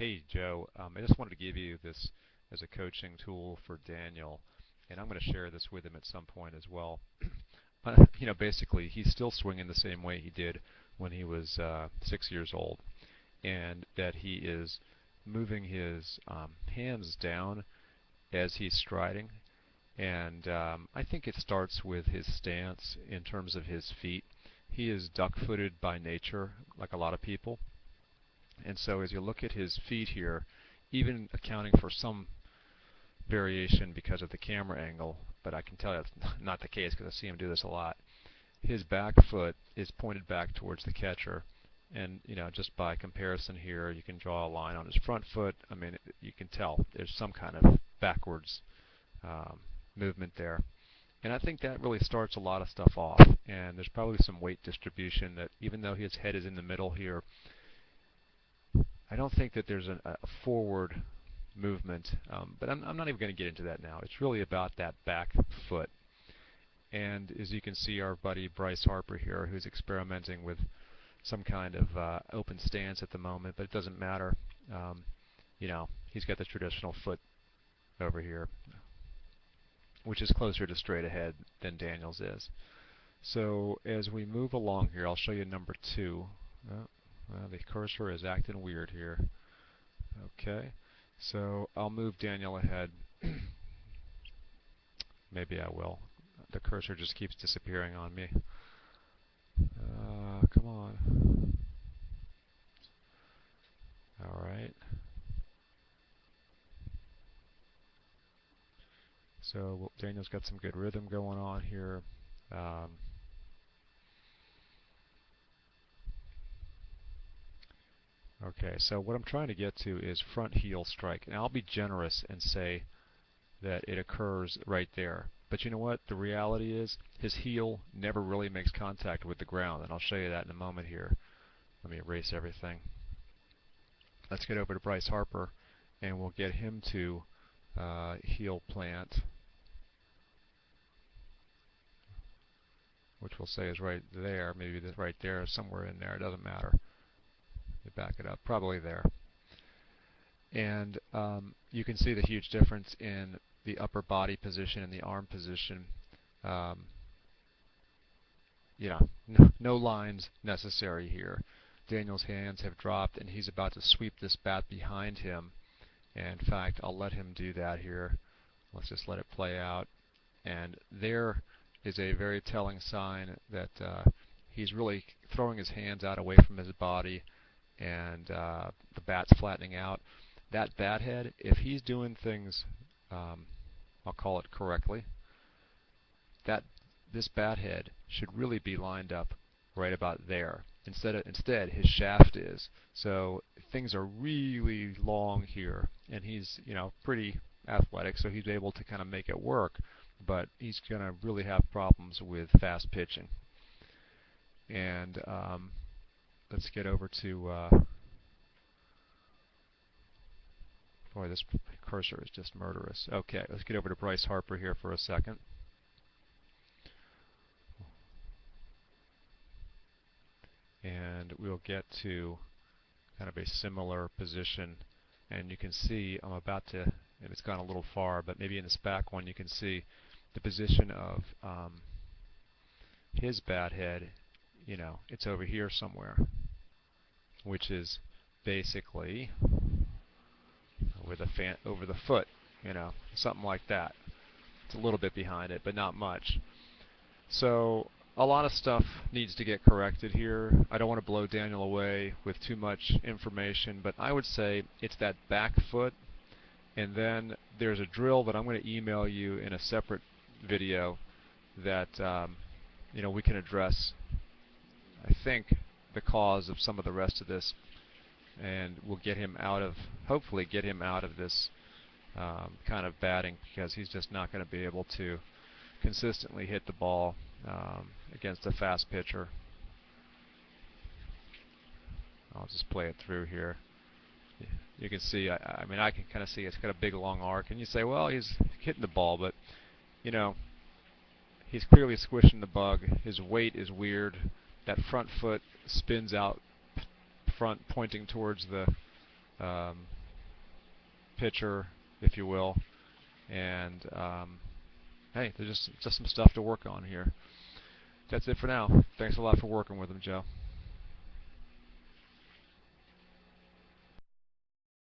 Hey Joe, I just wanted to give you this as a coaching tool for Daniel, and I'm going to share this with him at some point as well. Basically, he's still swinging the same way he did when he was 6 years old, and that he is moving his hands down as he's striding, and I think it starts with his stance in terms of his feet. He is duck-footed by nature, like a lot of people. And so as you look at his feet here, even accounting for some variation because of the camera angle, but I can tell you that's not the case because I see him do this a lot, his back foot is pointed back towards the catcher. And, just by comparison here, you can draw a line on his front foot. I mean, you can tell there's some kind of backwards um, movement there. And I think that really starts a lot of stuff off. And there's probably some weight distribution that even though his head is in the middle here, I don't think that there's a forward movement, but I'm not even going to get into that now. It's really about that back foot. And as you can see, our buddy Bryce Harper here, who's experimenting with some kind of open stance at the moment, but it doesn't matter. He's got the traditional foot over here, which is closer to straight ahead than Daniel's is. So as we move along here, I'll show you number 2. Well, the cursor is acting weird here. Okay, so I'll move Daniel ahead. Maybe I will. The cursor just keeps disappearing on me. Come on. Alright. So Daniel's got some good rhythm going on here. Okay, so what I'm trying to get to is front heel strike. And I'll be generous and say that it occurs right there. But you know what? The reality is his heel never really makes contact with the ground. And I'll show you that in a moment here. Let me erase everything. Let's get over to Bryce Harper, and we'll get him to heel plant, which we'll say is right there. Maybe right there, somewhere in there. It doesn't matter. Back it up, probably there. And you can see the huge difference in the upper body position and the arm position. No lines necessary here. Daniel's hands have dropped, and he's about to sweep this bat behind him. And in fact, I'll let him do that here. Let's just let it play out. And there is a very telling sign that he's really throwing his hands out away from his body, and the bat's flattening out. That bat head, if he's doing things, I'll call it correctly, this bat head should really be lined up right about there. Instead, his shaft is. So things are really long here, and he's pretty athletic, so he's able to kind of make it work. But he's going to really have problems with fast pitching. And let's get over to, boy, this cursor is just murderous. Okay, let's get over to Bryce Harper here for a second. And we'll get to kind of a similar position. And you can see I'm about to, and it's gone a little far, but maybe in this back one you can see the position of his bat head. It's over here somewhere, which is basically over the foot, something like that. It's a little bit behind it, but not much. So a lot of stuff needs to get corrected here. I don't want to blow Daniel away with too much information, but I would say it's that back foot, and then there's a drill that I'm going to email you in a separate video that we can address, I think, the cause of some of the rest of this, and we'll get him out of, hopefully get him out of this kind of batting, because he's just not going to be able to consistently hit the ball against a fast pitcher. I'll just play it through here. You can see, I mean, I can kind of see it's got a big long arc, and you say, well, he's hitting the ball, but he's clearly squishing the bug. His weight is weird. That front foot spins out front, pointing towards the pitcher, if you will. And hey, there's just some stuff to work on here. That's it for now. Thanks a lot for working with him, Joe.